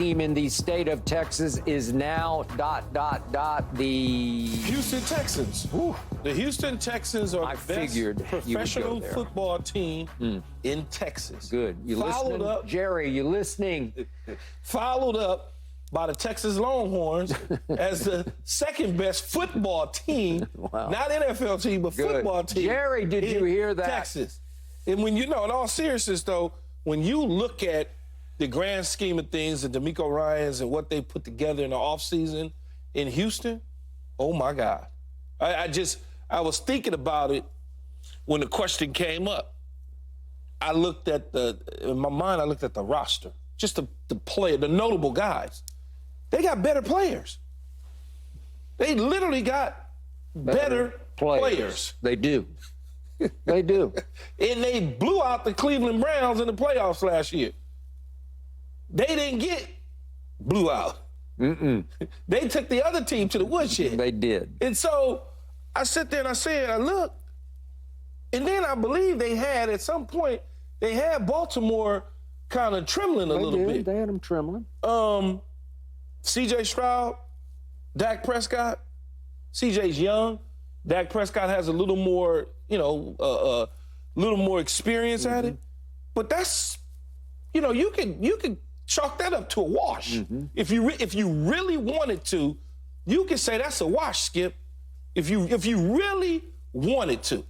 team in the state of Texas is now ... the Houston Texans. Whew. The Houston Texans are I the best figured you would go professional there. football team in Texas. Good. You Followed listening? up, Jerry, you listening? followed up by the Texas Longhorns as the second best football team, Wow. not NFL team, but Good. football team. Jerry, did you in hear that? Texas. And when in all seriousness, though, when you look at the grand scheme of things, the DeMeco Ryans and what they put together in the offseason in Houston, oh my God. I was thinking about it when the question came up. I looked at in my mind, I looked at the roster, just the player, the notable guys. They got better players. They literally got better players. They do. They do. And they blew out the Cleveland Browns in the playoffs last year. They didn't get blew out. They took the other team to the woodshed. They did. And so I sit there and I said, I look, and then I believe they had, at some point, they had Baltimore kind of trembling a little bit. They had them trembling. C.J. Stroud, Dak Prescott. C.J.'s young. Dak Prescott has a little more, little more experience at it. But that's, you can chalk that up to a wash. If you really wanted to, you could say that's a wash, Skip. If you really wanted to.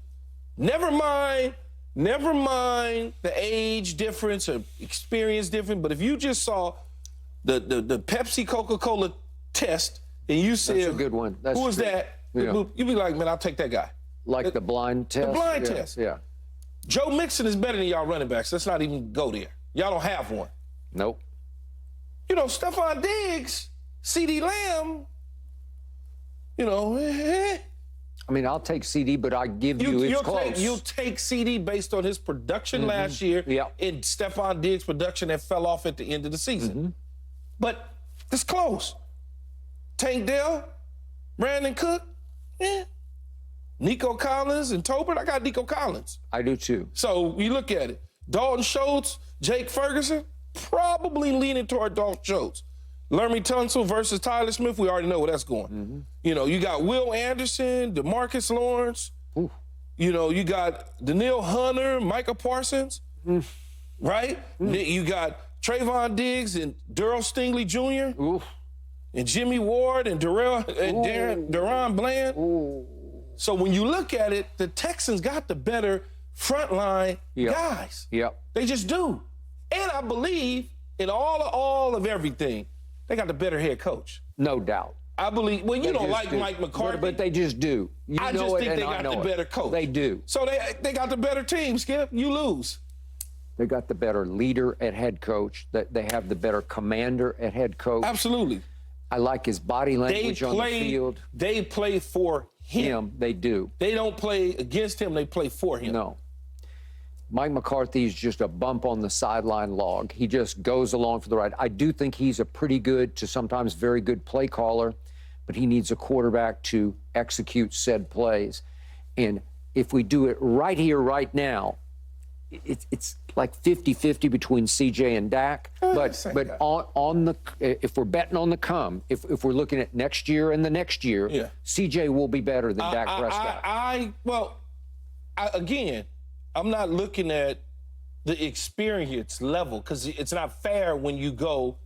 Never mind the age difference or experience difference, but if you just saw the Pepsi Coca-Cola test and you said, That's a good one. That's who is true. that? Yeah. You'd be like, man, I'll take that guy. Like the blind test? The blind test. Yeah. Joe Mixon is better than y'all running backs. Let's not even go there. Y'all don't have one. Nope. Stefon Diggs, C.D. Lamb, I mean, I'll take CD, but I give you it's close. You'll take CD based on his production last year and Stefon Diggs' production that fell off at the end of the season. But it's close. Tank Dell, Brandon Cook, Nico Collins and Tolbert. I got Nico Collins. I do too. So you look at it. Dalton Schultz, Jake Ferguson, probably leaning toward Dalton Schultz. Lermy Tunsil versus Tyler Smith, we already know where that's going. You got Will Anderson, DeMarcus Lawrence. Ooh. You got Daniil Hunter, Micah Parsons, right? You got Trayvon Diggs and Daryl Stingley Jr. Ooh. and Jimmy Ward and Deron Bland. Ooh. So when you look at it, the Texans got the better frontline guys. Yep. They just do. And I believe in all of everything, they got the better head coach. No doubt. I believe, well, you don't like do. Mike McCarthy. But they just do. I just think they got the better coach. They do. So they got the better team, Skip. You lose. They got the better leader at head coach. They have the better commander at head coach. Absolutely. I like his body language on the field. They play for him. They do. They don't play against him. They play for him. No. Mike McCarthy is just a bump on the sideline log. He just goes along for the ride. I do think he's a pretty good to sometimes very good play caller, but he needs a quarterback to execute said plays. And if we do it right here, right now, it's like 50-50 between CJ and Dak. But if we're betting on the come, if we're looking at next year and the next year, CJ will be better than Dak Prescott. Again, I'm not looking at the experience level because it's not fair when you go,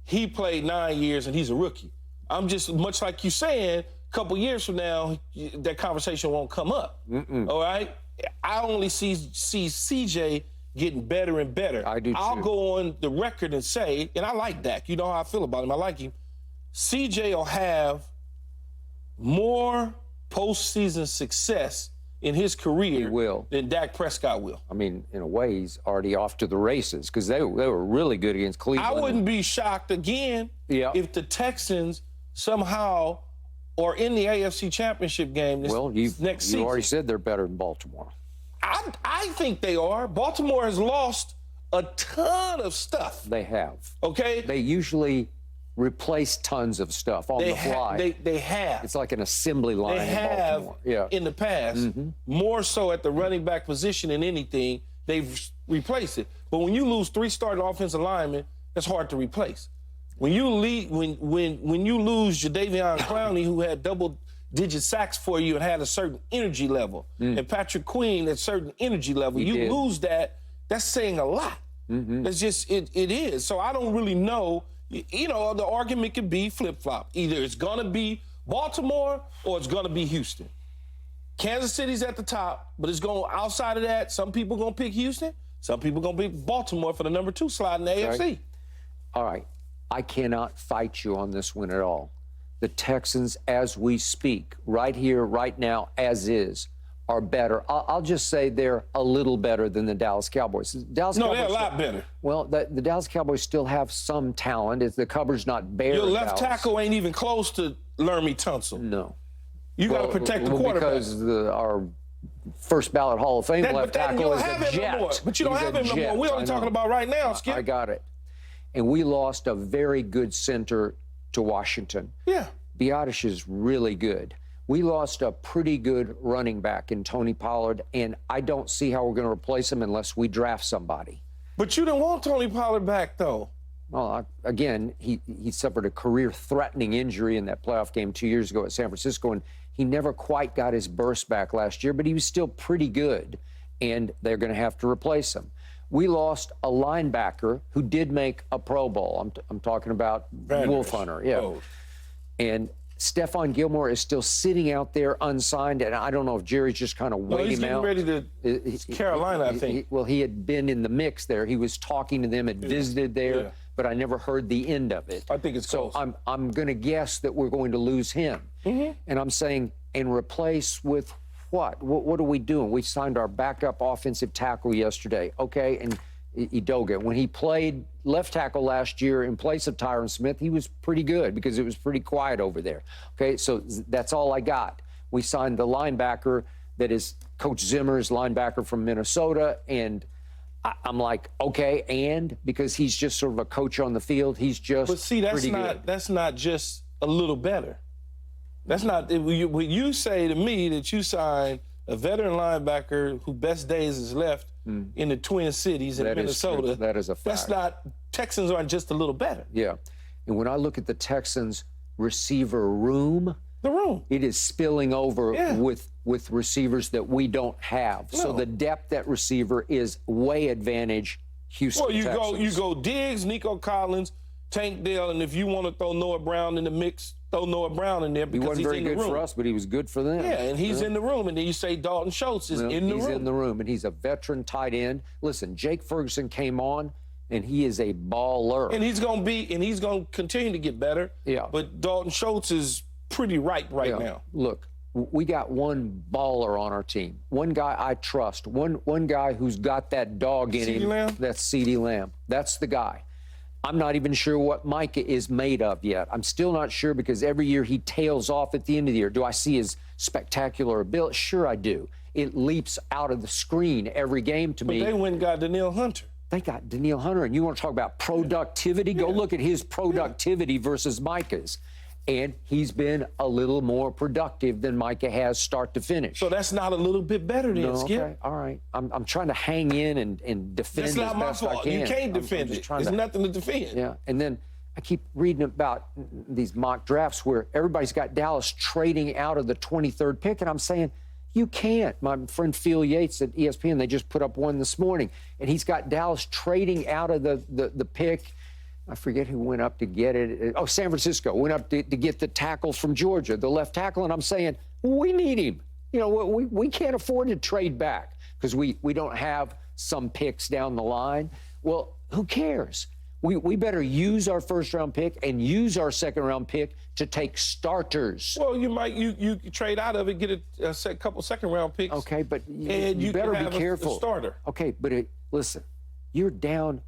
he played 9 years and he's a rookie. I'm just, much like you saying, a couple years from now, that conversation won't come up. All right? I only see CJ getting better and better. I do too. I'll go on the record and say, and I like Dak. You know how I feel about him. I like him. CJ will have more postseason success in his career than Dak Prescott will. I mean, in a way, he's already off to the races because they were really good against Cleveland. I wouldn't be shocked again if the Texans somehow are in the AFC Championship game next season. You already said they're better than Baltimore. I think they are. Baltimore has lost a ton of stuff. They have. Okay? They usually replace tons of stuff on the fly. They have. It's like an assembly line in Baltimore. In the past, more so at the running back position than anything, they've replaced it. But when you lose 3 starting offensive linemen, that's hard to replace. When you lose Jadeveon Clowney, who had double-digit sacks for you and had a certain energy level, and Patrick Queen at certain energy level, you lose that. That's saying a lot. It's just it is. So I don't really know. You know, the argument could be flip-flop. Either it's gonna be Baltimore or it's gonna be Houston. Kansas City's at the top, but it's going outside of that. Some people gonna pick Houston. Some people gonna pick Baltimore for the number 2 slot in the AFC. All right. I cannot fight you on this one at all. The Texans, as we speak, right here, right now, as is, are better. I'll just say they're a little better than the Dallas Cowboys. They're a lot better. Well, the Dallas Cowboys still have some talent. The cupboard's not bare. Your left tackle ain't even close to Laramie Tunsil. No. You got to protect the quarterback. Because our first ballot Hall of Fame left tackle is a Jet. But you don't have him no more. We're only talking about right now, Skip. I got it. And we lost a very good center to Washington. Yeah. Biotish is really good. We lost a pretty good running back in Tony Pollard, and I don't see how we're going to replace him unless we draft somebody. But you didn't want Tony Pollard back, though. Well, again, he suffered a career-threatening injury in that playoff game 2 years ago at San Francisco, and he never quite got his burst back last year, but he was still pretty good, and they're going to have to replace him. We lost a linebacker who did make a Pro Bowl. I'm talking about Wolf Hunter, yeah. Oh. And Stefon Gilmore is still sitting out there unsigned, and I don't know if Jerry's just kind of waiting him out. He's getting ready to Carolina, I think. Well, he had been in the mix there. He was talking to them, had visited there, but I never heard the end of it. I think it's close. So I'm going to guess that we're going to lose him. And I'm saying, and replace with what? What are we doing? We signed our backup offensive tackle yesterday, okay, and Edoga. When he played left tackle last year in place of Tyron Smith, he was pretty good because it was pretty quiet over there. Okay, so that's all I got. We signed the linebacker that is Coach Zimmer's linebacker from Minnesota, and I'm like, okay, and because he's just sort of a coach on the field, he's just But see, pretty good. That's not just a little better. That's not when you say to me that you signed a veteran linebacker whose best days is left in the Twin Cities in Minnesota. That is a fact. That's not, Texans aren't just a little better. Yeah. And when I look at the Texans receiver room, it is spilling over with receivers that we don't have. No. So the depth at receiver is way advantage Houston Texans. Well, you go Diggs, Nico Collins, Tank Dell, and if you want to throw Noah Brown in the mix, throw Noah Brown in there because he wasn't he's in very the room. good for us, but he was good for them. Yeah, and he's in the room. And then you say Dalton Schultz is in the room. He's in the room, and he's a veteran tight end. Listen, Jake Ferguson came on, and he is a baller. And he's going to continue to get better. Yeah. But Dalton Schultz is pretty ripe right now. Look, we got one baller on our team. One guy I trust. One guy who's got that dog in him. Lamb? That's CeeDee Lamb. That's the guy. I'm not even sure what Micah is made of yet. I'm still not sure because every year he tails off at the end of the year. Do I see his spectacular ability? Sure I do. It leaps out of the screen every game to me. But they went and got Danielle Hunter. They got Danielle Hunter, and you want to talk about productivity? Go look at his productivity versus Micah's. And he's been a little more productive than Micah has start to finish. So that's not a little bit better than Skip. Okay, all right. I'm trying to hang in and defend That's not as my best I fault. can. You can't defend it. There's nothing to defend. Yeah, and then I keep reading about these mock drafts where everybody's got Dallas trading out of the 23rd pick, and I'm saying, you can't. My friend Phil Yates at ESPN, they just put up one this morning, and he's got Dallas trading out of the pick. I forget who went up to get it. Oh, San Francisco went up to get the tackle from Georgia, the left tackle. And I'm saying, we need him. You know, we can't afford to trade back because we don't have some picks down the line. Well, who cares? We better use our first-round pick and use our second-round pick to take starters. Well, you trade out of it, get a couple second-round picks. Okay, but and you better can have be careful. A starter. Okay, but listen, you're down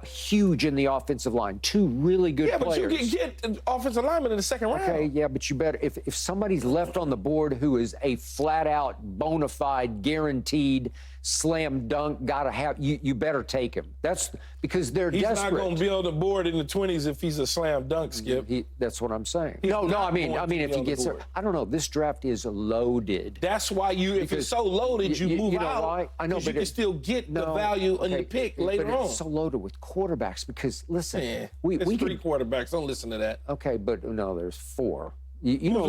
huge in the offensive line. Two really good players. Yeah, but you can get offensive lineman in the second round. Okay, yeah, but you better, if somebody's left on the board who is a flat-out, bona fide, guaranteed slam dunk, gotta have, you better take him. That's because they're He's desperate. not going to be on the board in the 20s if he's a slam dunk, Skip. That's what I'm saying. He's No, not I mean, going to if be he on the gets there, board. I don't know. This draft is loaded. That's why if it's so loaded, you move know out. why? I know, 'cause but you can still get the value in the pick later but on. It's so loaded with quarterbacks because listen, Yeah, we it's can. three quarterbacks. Don't listen to that. Okay, but no, there's four. You know.